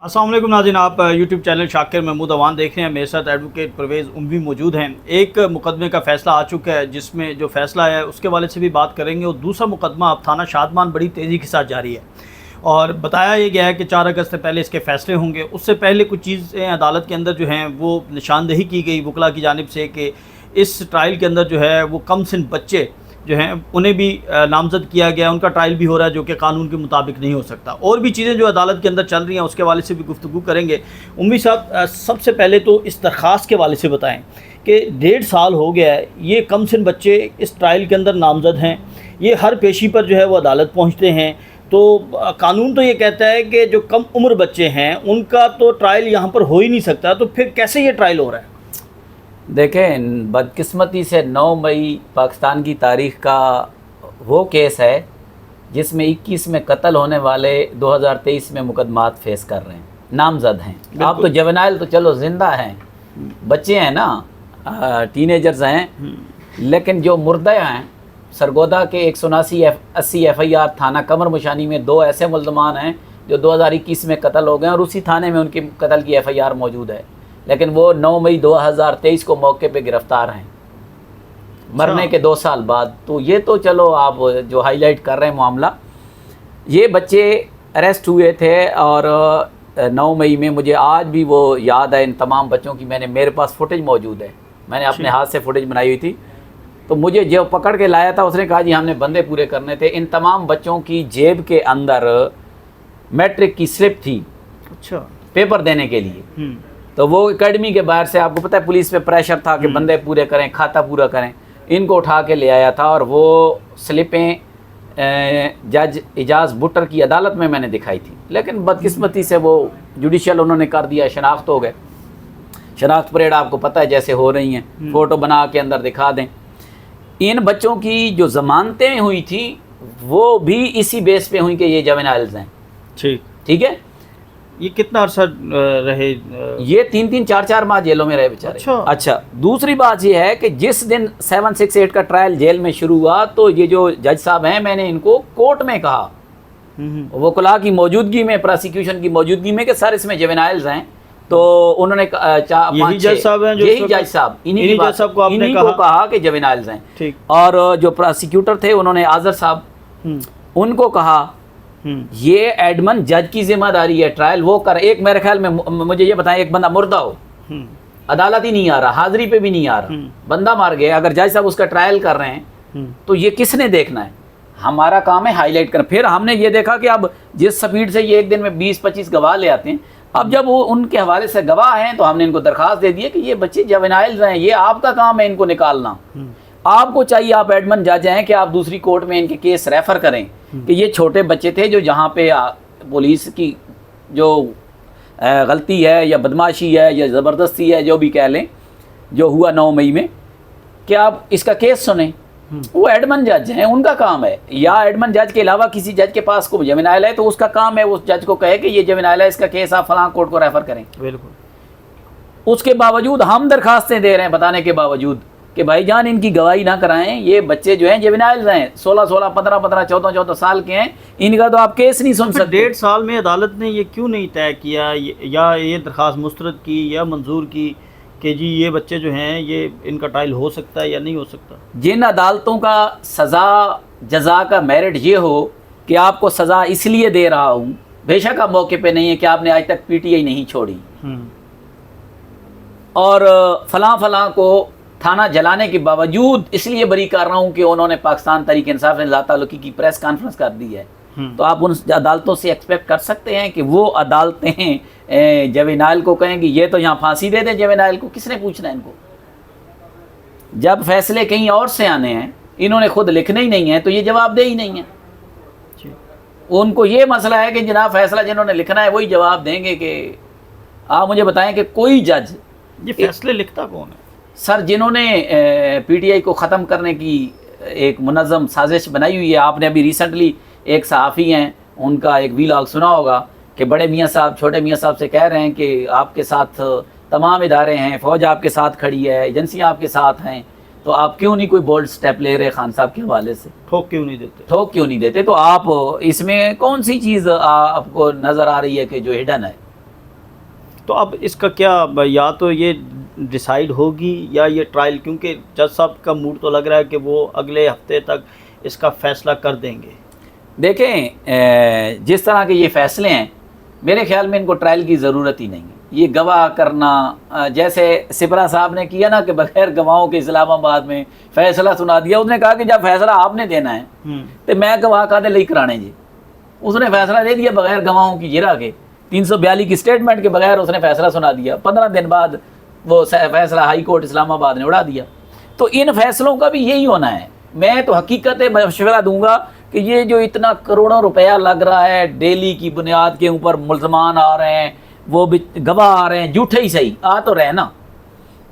अस्सलाम वालेकुम नाज़रीन, आप यूट्यूब चैनल शाकिर महमूद अवान देख रहे हैं। मेरे साथ एडवोकेट परवेज़ उमवी मौजूद हैं। एक मुकदमे का फ़ैसला आ चुका है जिसमें जो फ़ैसला है उसके वाले से भी बात करेंगे और दूसरा मुकदमा अब थाना शादमान बड़ी तेज़ी के साथ जारी है और बताया ये गया है कि 4 अगस्त से पहले इसके फ़ैसले होंगे। उससे पहले कुछ चीज़ें अदालत के अंदर जो हैं वो निशानदेही की गई वकला की जानिब से कि इस ट्रायल के अंदर जो है वो कम सिन बच्चे जो हैं उन्हें भी नामज़द किया गया, उनका ट्रायल भी हो रहा है जो कि कानून के मुताबिक नहीं हो सकता। और भी चीज़ें जो अदालत के अंदर चल रही हैं उसके वाले से भी गुफ्तगू करेंगे। उम्मी साहब, सबसे पहले तो इस दरख्वास्त के वाले से बताएं कि 1.5 साल हो गया है, ये कम सिन बच्चे इस ट्रायल के अंदर नामज़द हैं, ये हर पेशी पर जो है वो अदालत पहुँचते हैं, तो कानून तो ये कहता है कि जो कम उम्र बच्चे हैं उनका तो ट्रायल यहाँ पर हो ही नहीं सकता, तो फिर कैसे ये ट्रायल हो रहा है? देखें, बदकिस्मती से 9 मई पाकिस्तान की तारीख़ का वो केस है जिसमें 21 में कत्ल होने वाले 2023 में मुकदमात फेस कर रहे हैं, नामजद हैं। आप तो जवेनाइल तो चलो ज़िंदा हैं, बच्चे हैं ना, टीनेजर्स हैं, लेकिन जो मुर्दा हैं सरगोदा के 179-80 FIR थाना कमर मुशानी में 2 ऐसे मुल्ज़मान हैं जो 2021 में कत्ल हो गए और उसी थाने में उनकी कत्ल की FIR मौजूद है, लेकिन वो 9 मई 2023 को मौके पे गिरफ़्तार हैं मरने के 2 साल बाद। तो ये तो चलो आप जो हाईलाइट कर रहे हैं मामला, ये बच्चे अरेस्ट हुए थे और 9 मई में मुझे आज भी वो याद है इन तमाम बच्चों की। मेरे पास फुटेज मौजूद है, मैंने अपने हाथ से फुटेज बनाई हुई थी। तो मुझे जो पकड़ के लाया था उसने कहा जी हमने बंदे पूरे करने थे। इन तमाम बच्चों की जेब के अंदर मैट्रिक की स्लिप थी, अच्छा, पेपर देने के लिए। तो वो एकेडमी के बाहर से, आपको पता है पुलिस पे प्रेशर था कि बंदे पूरे करें, खाता पूरा करें, इनको उठा के ले आया था और वो स्लिपें जज इजाज़ बुटर की अदालत में मैंने दिखाई थी। लेकिन बदकिस्मती से वो जुडिशल उन्होंने कर दिया, शनाख्त हो गए। शनाख्त परेड आपको पता है जैसे हो रही हैं, फ़ोटो बना के अंदर दिखा दें। इन बच्चों की जो ज़मानतें हुई थी वो भी इसी बेस पे हुई कि ये जवेनाइल्स हैं। ठीक है। ये कितना अर्सा रहे? ये 3-3, 4-4 माह जेलों में रहे बेचारे। अच्छा, दूसरी बात ये है कि जिस दिन 768 का ट्रायल जेल में शुरू हुआ तो ये जो जज साहब हैं, मैंने इनको कोर्ट में कहा वकला की मौजूदगी में, प्रोसिक्यूशन की मौजूदगी में, कि सर इसमें जवेनाइल्स हैं। तो उन्होंने यही जज साहब हैं, यही जज साहब, इन्हीं को कहा कि जवेनाइल्स हैं। और जो प्रोसिक्यूटर थे उन्होंने आज़र साहब, उनको कहा ये एडमन जज की जिम्मेदारी है, ट्रायल वो कर। एक मेरे ख्याल में, मुझे ये बताएं, एक बंदा मुर्दा हो, अदालत ही नहीं आ रहा, हाजिरी पे भी नहीं आ रहा, बंदा मार गया, अगर जज साहब उसका ट्रायल कर रहे हैं तो ये किसने देखना है? हमारा काम है हाईलाइट करना। फिर हमने ये देखा कि अब जिस स्पीड से ये एक दिन में 20-25 गवाह ले आते हैं, अब जब वो उनके हवाले से गवाह हैं तो हमने इनको दरख्वास्त दे दी है कि ये बच्चे जवेनाइल्स हैं, ये आपका काम है इनको निकालना। आपको चाहिए, आप एडमन जज हैं, कि आप दूसरी कोर्ट में इनके केस रेफर करें कि ये छोटे बच्चे थे जो जहाँ पे पुलिस की जो गलती है या बदमाशी है या ज़बरदस्ती है, जो भी कह लें, जो हुआ 9 मई में, कि आप इसका केस सुने। वो एडमन जज हैं, उनका काम है। या एडमन जज के अलावा किसी जज के पास को जवेनाइल है तो उसका काम है उस जज को कहे कि ये जवेनाइल है, इसका केस आप फलां कोर्ट को रेफर करें। बिल्कुल। उसके बावजूद हम दरखास्तें दे रहे हैं, बताने के बावजूद कि भाईजान इनकी गवाही ना कराएं, ये बच्चे जो हैं जवेनाइल्स हैं, 16-16, 15-15, 14-14 साल के हैं, इनका तो आप केस नहीं सुन सकते। 1.5 साल में अदालत ने ये क्यों नहीं तय किया या ये दरख्वास्त मुस्तरद की या मंजूर की कि जी ये बच्चे जो हैं ये इनका ट्रायल हो सकता है या नहीं हो सकता? जिन अदालतों का सज़ा जज़ा का मेरिट ये हो कि आपको सज़ा इसलिए दे रहा हूँ, बेशक आप मौके पे नहीं है कि आपने आज तक PTI नहीं छोड़ी और फलां को थाना जलाने के बावजूद इसलिए बरी कर रहा हूँ कि उन्होंने पाकिस्तान तहरीक इंसाफ ने लाताल्लुकी की प्रेस कॉन्फ्रेंस कर दी है, तो आप उन अदालतों से एक्सपेक्ट कर सकते हैं कि वो अदालतें जवेनाइल को कहेंगी ये तो यहाँ फांसी दे दें जवेनाइल को। किसने पूछना है इनको? जब फैसले कहीं और से आने हैं, इन्होंने खुद लिखने ही नहीं है, तो ये जवाब दे ही नहीं है। उनको ये मसला है कि जनाब फैसला जिन्होंने लिखना है वही जवाब देंगे। कि आप मुझे बताएं कि कोई जज, ये फैसले लिखता कौन है? सर, जिन्होंने PTI को ख़त्म करने की एक मुनज़्ज़म साजिश बनाई हुई है। आपने अभी रिसेंटली एक सहाफ़ी हैं, उनका एक वीलॉग सुना होगा कि बड़े मियाँ साहब छोटे मियाँ साहब से कह रहे हैं कि आपके साथ तमाम इदारे हैं, फ़ौज आपके साथ खड़ी है, एजेंसियाँ आपके साथ हैं, तो आप क्यों नहीं कोई बोल्ड स्टेप ले रहे खान साहब के हवाले से? ठोक क्यों नहीं देते? तो आप इसमें कौन सी चीज़ आपको नज़र आ रही है कि जो हिडन है? तो अब इसका क्या, या तो ये डिसाइड होगी या ये ट्रायल, क्योंकि जज साहब का मूड तो लग रहा है कि वो अगले हफ्ते तक इसका फ़ैसला कर देंगे। देखें, जिस तरह के ये फ़ैसले हैं, मेरे ख्याल में इनको ट्रायल की ज़रूरत ही नहीं है। ये गवाह करना, जैसे सिपरा साहब ने किया ना कि बगैर गवाहों के इस्लामाबाद में फ़ैसला सुना दिया। उसने कहा कि जब फैसला आपने देना है तो मैं गवाह कादे ले कराने जी। उसने फैसला दे दिया बगैर गवाहों की जिरा के, 342 की स्टेटमेंट के बगैर उसने फैसला सुना दिया। 15 दिन बाद वो फैसला हाई कोर्ट इस्लामाबाद ने उड़ा दिया। तो इन फैसलों का भी यही होना है। मैं तो हकीकत मशवरा दूंगा कि ये जो इतना करोड़ों रुपया लग रहा है, डेली की बुनियाद के ऊपर मुल्ज़मान आ रहे हैं, वो भी गवाह आ रहे हैं, झूठे ही सही आ तो रहे ना।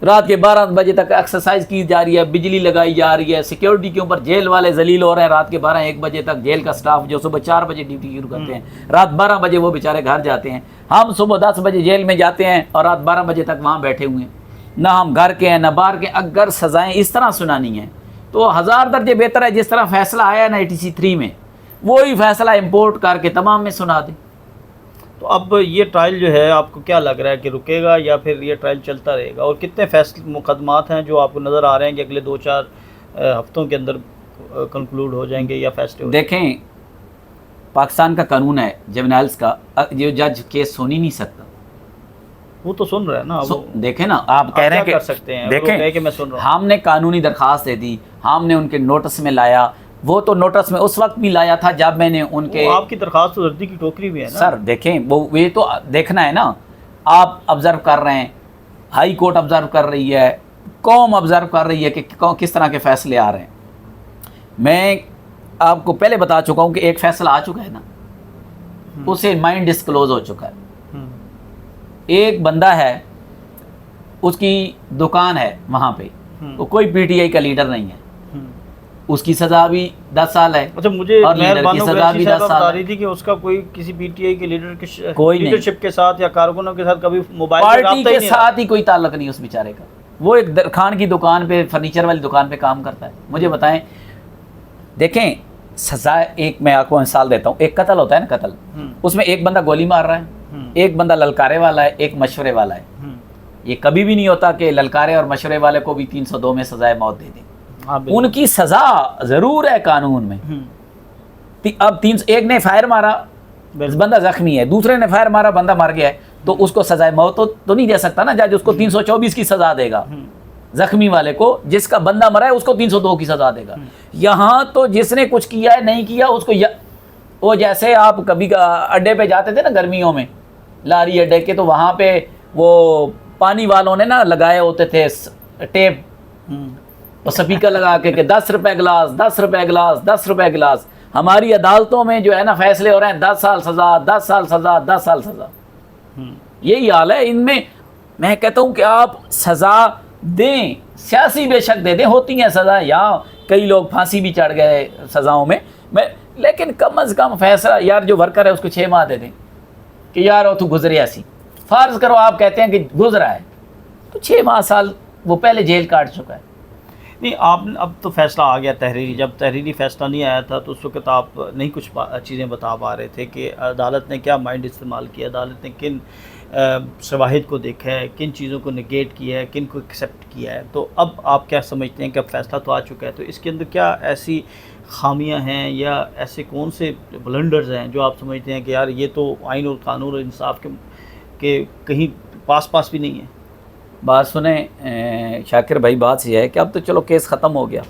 रात के 12 बजे तक एक्सरसाइज की जा रही है, बिजली लगाई जा रही है, सिक्योरिटी के ऊपर जेल वाले जलील हो रहे हैं। रात के 12-1 बजे तक जेल का स्टाफ जो सुबह 4 बजे ड्यूटी शुरू करते हैं, रात 12 बजे वो बेचारे घर जाते हैं। हम सुबह 10 बजे जेल में जाते हैं और रात 12 बजे तक वहाँ बैठे हुए हैं। ना हम घर के हैं ना बाहर के। अगर सज़ाएँ इस तरह सुनानी है तो 1000 दर्जे बेहतर है जिस तरह फैसला आया ना 83 में, वही फैसला इंपोर्ट करके तमाम में सुना दें। तो अब ये ट्रायल जो है आपको क्या लग रहा है कि रुकेगा या फिर ये ट्रायल चलता रहेगा? और कितने फैसले मुकदमात हैं जो आपको नज़र आ रहे हैं कि अगले 2-4 हफ्तों के अंदर कंक्लूड हो जाएंगे या फैसले हो? देखें, पाकिस्तान का कानून है जुवेनाइल्स का, जो जज केस सुन ही नहीं सकता। वो तो सुन रहे हैं ना। देखें ना, आप कह रहे हैं कि कर सकते हैं, देखें कि मैं सुन रहा हूं। हमने कानूनी दरखास्त दे दी, हमने उनके नोटिस में लाया। वो तो नोटिस में उस वक्त भी लाया था जब मैंने उनके, आपकी दरखास्त तो जर्दी की टोकरी भी है ना सर। देखें, वो ये तो देखना है ना। आप ऑब्जर्व कर रहे हैं, हाई कोर्ट ऑब्जर्व कर रही है, कौम ऑब्जर्व कर रही है कि किस तरह के फैसले आ रहे हैं। मैं आपको पहले बता चुका हूँ कि एक फैसला आ चुका है ना, उसे माइंड डिस्क्लोज हो चुका है। एक बंदा है, उसकी दुकान है वहाँ पे, वो कोई पीटीआई का लीडर नहीं है, उसकी सज़ा भी 10 साल है। अच्छा, मुझे और लीडर की सज़ा भी 10 साल बता रही थी कि उसका कोई किसी पीटीआई के लीडर के कोई लीडरशिप के साथ या कारकुनों के साथ कभी मोबाइल पार्टी के साथ ही कोई ताल्लुक नहीं उस बेचारे का। वो एक दरखान की दुकान पे, फर्नीचर वाली दुकान पे काम करता है। मुझे बताएं, देखें सज़ा, एक मैं आपको मिसाल देता हूँ। एक कत्ल होता है ना, कत्ल, उसमें एक बंदा गोली मार रहा है, एक बंदा ललकारे वाला है, एक मशवरे वाला है। ये कभी भी नहीं होता कि ललकारे और मशवरे वाले को भी 302 में सजाए मौत दे दें। उनकी सजा जरूर है कानून में। अब एक ने फायर मारा, बंदा जख्मी है, दूसरे ने फायर मारा, बंदा मर गया है, तो उसको सजाए मौत तो नहीं दे सकता ना जज। उसको 324 की सजा देगा। जख्मी वाले को, जिसका बंदा मरा है, उसको 302 की सजा देगा। यहाँ तो जिसने कुछ किया है, नहीं किया उसको वो जैसे आप कभी अड्डे पे जाते थे ना गर्मियों में, लारी अड्डे के, तो वहाँ पे वो पानी वालों ने ना लगाए होते थे टेप और स्पीकर लगा के 10 रुपए गिलास, 10 रुपए गिलास, 10 रुपए गिलास। हमारी अदालतों में जो है ना फैसले हो रहे हैं 10 साल सज़ा, 10 साल सज़ा, 10 साल सज़ा। यही हाल है इनमें। मैं कहता हूँ कि आप सज़ा दें, सियासी बेशक दे दें, होती हैं सज़ा, यहाँ कई लोग फांसी भी चढ़ गए सज़ाओं में, लेकिन कम अज़ कम फैसला, यार जो वर्कर है उसको 6 माह दे दें कि यार वो तो गुजरे ऐसी। फ़र्ज़ करो आप कहते हैं कि गुजरा है, तो 6 माह साल वो पहले जेल काट चुका है। नहीं, आप अब तो फैसला आ गया तहरीरी। जब तहरीरी फैसला नहीं आया था तो उस वक्त आप नहीं कुछ चीज़ें बता पा रहे थे कि अदालत ने क्या माइंड इस्तेमाल किया, अदालत ने किन शवाहिद को देखा है, किन चीज़ों को निगेट किया है, किन को एक्सेप्ट किया है। तो अब आप क्या समझते हैं कि अब फैसला तो आ चुका है, तो इसके अंदर क्या ऐसी खामियां हैं या ऐसे कौन से ब्लंडर्स हैं जो आप समझते हैं कि यार ये तो आइन और कानून और इंसाफ के कहीं पास भी नहीं है? बात सुने शाकिर भाई, बात यह है कि अब तो चलो केस ख़त्म हो गया।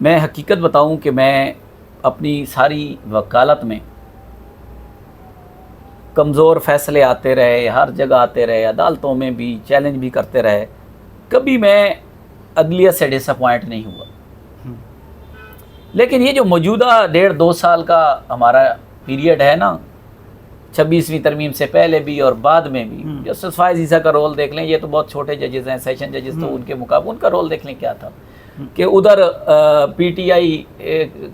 मैं हकीकत बताऊं कि मैं अपनी सारी वकालत में कमज़ोर फ़ैसले आते रहे, हर जगह आते रहे, अदालतों में भी चैलेंज भी करते रहे, कभी मैं अदलिया से डिसअपॉइंट नहीं हुआ। लेकिन ये जो मौजूदा 1.5-2 साल का हमारा पीरियड है ना, 26वीं तरमीम से पहले भी और बाद में भी, जस्टिस फायज़ ईसा का रोल देख लें, ये तो बहुत छोटे जजेस हैं, सेशन जजेस, तो उनके मुकाबले उनका रोल देख लें क्या था कि उधर पीटीआई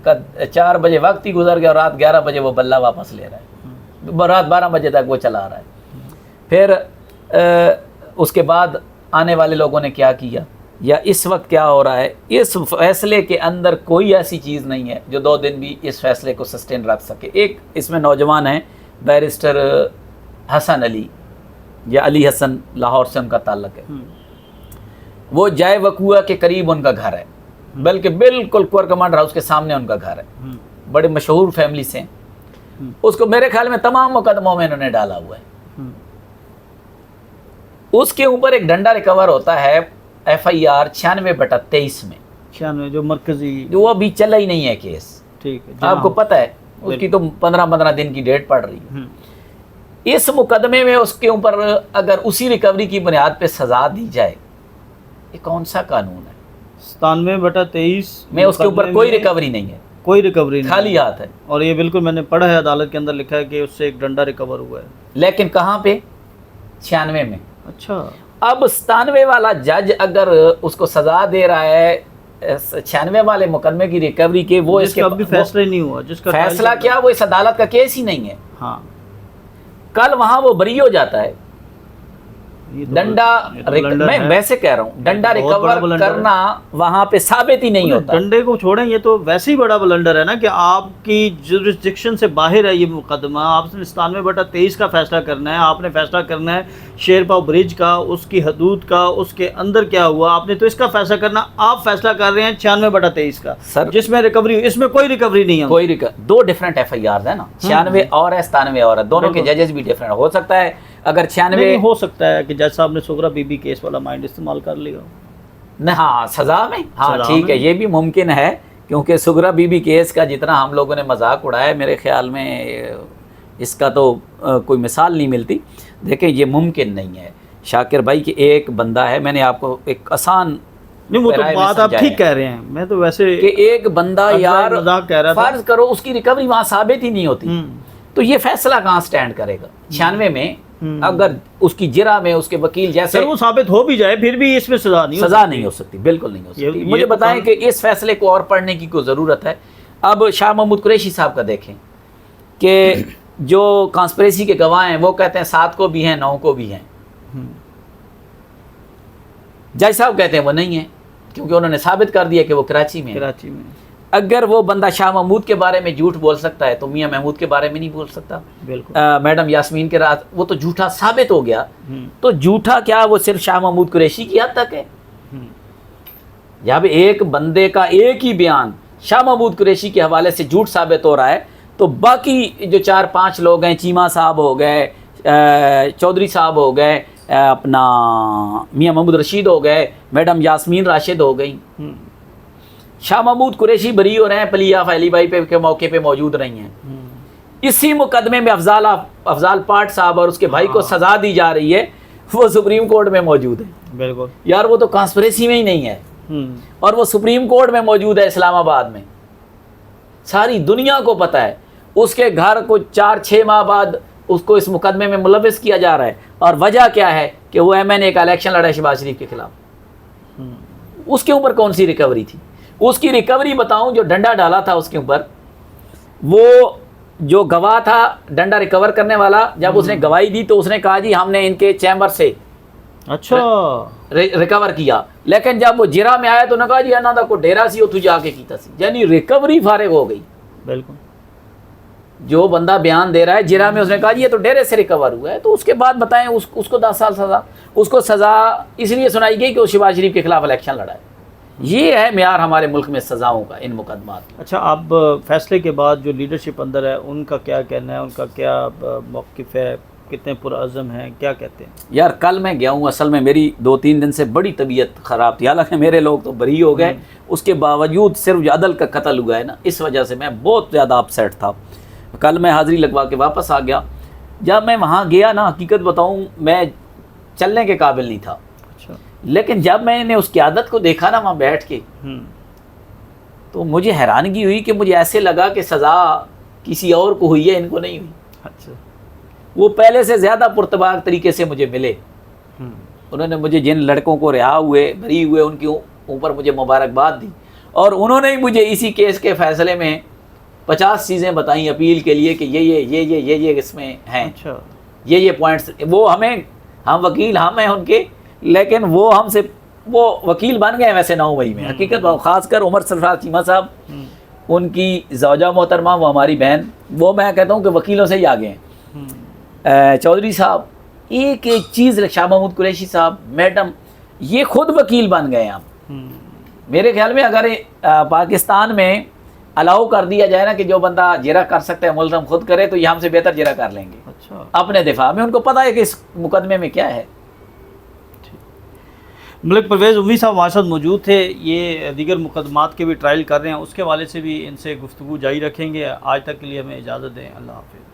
का 4 बजे वक्त ही गुजर गया और रात 11 बजे वो बल्ला वापस ले रहा है, रात 12 बजे तक वो चला रहा है। फिर उसके बाद आने वाले लोगों ने क्या किया या इस वक्त क्या हो रहा है, इस फैसले के अंदर कोई ऐसी चीज़ नहीं है जो 2 दिन भी इस फैसले को सस्टेन रख सके। एक इसमें नौजवान हैं बैरिस्टर हसन अली, या अली हसन, लाहौर से उनका ताल्लुक है। वो जय वकुआ के करीब उनका घर है, बल्कि बिल्कुल कोर कमांडर हाउस के सामने उनका घर है। बड़े मशहूर फैमिली से। उसको मेरे ख्याल में तमाम मुकदमों में इन्होंने डाला हुआ है। उसके ऊपर एक डंडा रिकवर होता है FIR 96/23 में, 96 जो मरकजी, जो अभी चला ही नहीं है केस। ठीक है, आपको पता है उसकी तो 15-15 दिन की डेट पड़ रही है। इस मुकदमे में उसके ऊपर अगर उसी रिकवरी की बुनियाद पे सजा दी जाए, ये कौन सा कानून है? 97/23 में उसके ऊपर कोई रिकवरी नहीं है, कोई रिकवरी नहीं, खाली हाथ है। और ये बिल्कुल मैंने पढ़ा है, अदालत के अंदर लिखा है कि उससे एक डंडा रिकवर हुआ है। लेकिन कहाँ पे? 96 में। अच्छा, अब 97 वाला जज अगर उसको सजा दे रहा है 96 वाले मुकदमे की रिकवरी के, वो इसके अभी फैसला ही नहीं हुआ, जिसका फैसला क्या, वो इस अदालत का केस ही नहीं है। हाँ, कल वहां वो बरी हो जाता है। डंडा मैं वैसे कह रहा हूँ, डंडा रिकवर करना वहां पे साबित ही नहीं होता। डंडे को छोड़ें, ये तो वैसे ही बड़ा ब्लंडर है ना कि आपकी जुरिस्डिक्शन से बाहर है ये मुकदमा। आपने 97/23 का फैसला करना है, आपने फैसला करना है शेरपाव ब्रिज का, उसकी हदूद का, उसके अंदर क्या हुआ, आपने तो इसका फैसला करना। आप फैसला कर रहे हैं 96/23 का सर, जिसमें रिकवरी, इसमें कोई रिकवरी नहीं है। कोई दो डिफरेंट FIR है ना, 96 और है, 97 और है, दोनों के जजेस भी डिफरेंट हो सकता है। अगर 96 हो सकता है कि जज साहब ने सुगरा बीबी केस वाला माइंड इस्तेमाल कर लिया न, हाँ सजा में, हाँ ठीक है, ये भी मुमकिन है, क्योंकि सुगरा बीबी केस का जितना हम लोगों ने मजाक उड़ाया, मेरे ख्याल में इसका तो कोई मिसाल नहीं मिलती। देखें, ये मुमकिन नहीं है शाकिर भाई कि एक बंदा है, मैंने आपको एक आसान नहीं, वो तो बात आप ठीक कह रहे हैं, मैं तो वैसे कि एक बंदा यार मजाक कह रहा था, फर्ज करो उसकी रिकवरी वहाँ साबित ही नहीं होती, तो ये फैसला कहाँ स्टैंड करेगा? 96 में अगर उसकी जिरा में उसके वकील जैसे वो साबित हो भी जाए, फिर भी इसमें सजा नहीं हो सकती, बिल्कुल नहीं हो सकती। मुझे बताएं कि इस फैसले को और पढ़ने की कोई ज़रूरत है। अब शाह महमूद कुरैशी साहब का देखें कि जो कॉन्स्पिरेसी के गवाह हैं वो कहते हैं 7 को भी हैं, 9 को भी हैं। जज साहब कहते हैं वो नहीं है, क्योंकि उन्होंने साबित कर दिया कि वो कराची में है। अगर वो बंदा शाह महमूद के बारे में झूठ बोल सकता है तो मियां महमूद के बारे में नहीं बोल सकता। बिल्कुल। मैडम यास्मीन के रात वो तो झूठा साबित हो गया, तो झूठा क्या वो सिर्फ शाह महमूद कुरैशी की हद तक है? जब एक बंदे का एक ही बयान शाह महमूद कुरैशी के हवाले से झूठ साबित हो रहा है, तो बाकी जो 4-5 लोग हैं, चीमा साहब हो गए, चौधरी साहब हो गए, अपना मियां महमूद रशीद हो गए, मैडम यास्मीन राशिद हो गई, शाह महमूद कुरैशी बरी हो रहे हैं, पलिया फैली भाई पे के मौके पे मौजूद नहीं हैं। इसी मुकदमे में अफजाल पाठ साहब और उसके भाई को सजा दी जा रही है, वो सुप्रीम कोर्ट में मौजूद है। बिल्कुल यार, वो तो कॉन्स्पिरेसी में ही नहीं है, और वो सुप्रीम कोर्ट में मौजूद है इस्लामाबाद में। सारी दुनिया को पता है। उसके घर को 4-6 माह बाद उसको इस मुकदमे में मुलविस किया जा रहा है, और वजह क्या है कि वो MNA का इलेक्शन लड़ा शहबाज शरीफ के खिलाफ। उसके ऊपर कौन सी रिकवरी थी? उसकी रिकवरी बताऊं, जो डंडा डाला था उसके ऊपर, वो जो गवाह था डंडा रिकवर करने वाला, जब उसने गवाही दी तो उसने कहा जी हमने इनके चैम्बर से रिकवर किया, लेकिन जब वो जिरा में आया तो उन्होंने कहा जी इन्होंने को डेरा सी उठू जाके की थी, यानी रिकवरी फारिग हो गई। बिल्कुल। जो बंदा बयान दे रहा है जिरा में, उसने कहा जी ये तो डेरे से रिकवर हुआ है, तो उसके बाद बताएं उसको 10 साल सजा। उसको सजा इसलिए सुनाई गई कि वो शहबाज शरीफ के खिलाफ इलेक्शन लड़ा है। ये है म्यार हमारे मुल्क में सजाओं का इन मुकदमात। अच्छा, अब फैसले के बाद जो लीडरशिप अंदर है उनका क्या कहना है, उनका क्या मौक़िफ़ है, कितने पुरअज़्म हैं, क्या कहते हैं? यार, कल मैं गया हूँ, असल में मेरी 2-3 दिन से बड़ी तबीयत ख़राब थी, हालांकि मेरे लोग तो बरी हो गए, उसके बावजूद सिर्फ जो अदल का कत्ल हुआ है ना, इस वजह से मैं बहुत ज़्यादा अपसेट था। कल मैं हाज़िरी लगवा के वापस आ गया। जब मैं वहाँ गया ना, हकीकत बताऊँ, मैं चलने के काबिल नहीं था। लेकिन जब मैंने उस क़यादत को देखा ना वहाँ बैठ के, तो मुझे हैरानगी हुई कि मुझे ऐसे लगा कि सज़ा किसी और को हुई है, इनको नहीं हुई। अच्छा। वो पहले से ज़्यादा पुरतबाक तरीके से मुझे मिले। उन्होंने मुझे जिन लड़कों को रिहा हुए, बरी हुए, उनके ऊपर मुझे मुबारकबाद दी, और उन्होंने ही मुझे इसी केस के फ़ैसले में 50 चीज़ें बताई अपील के लिए कि ये इसमें हैं। अच्छा। ये पॉइंट्स, वो हम वकील हम हैं उनके, लेकिन वो हमसे वो वकील बन गए वैसे 9 मई में। हकीकत ख़ासकर उमर सरफराज चीमा साहब, उनकी ज़ौजा मोहतरमा, वो हमारी बहन, वो मैं कहता हूँ कि वकीलों से ही आगे हैं। चौधरी साहब, एक एक चीज़ शाह महमूद कुरैशी साहब, मैडम, ये खुद वकील बन गए आप। मेरे ख्याल में अगर पाकिस्तान में अलाउ कर दिया जाए ना कि जो बंदा जिरा कर सकता है मुल्ज़म खुद करे, तो ये हमसे बेहतर जिरा कर लेंगे। अच्छा, अपने दिफा में उनको पता है कि इस मुकदमे में क्या है। मलिक परवेज़ उम्वी साहब हमारे साथ मौजूद थे। ये दीगर मुकदमात के भी ट्रायल कर रहे हैं, उसके हवाले से भी इनसे गुफ्तगू जारी रखेंगे। आज तक के लिए हमें इजाज़त दें। अल्लाह हाफ़िज़।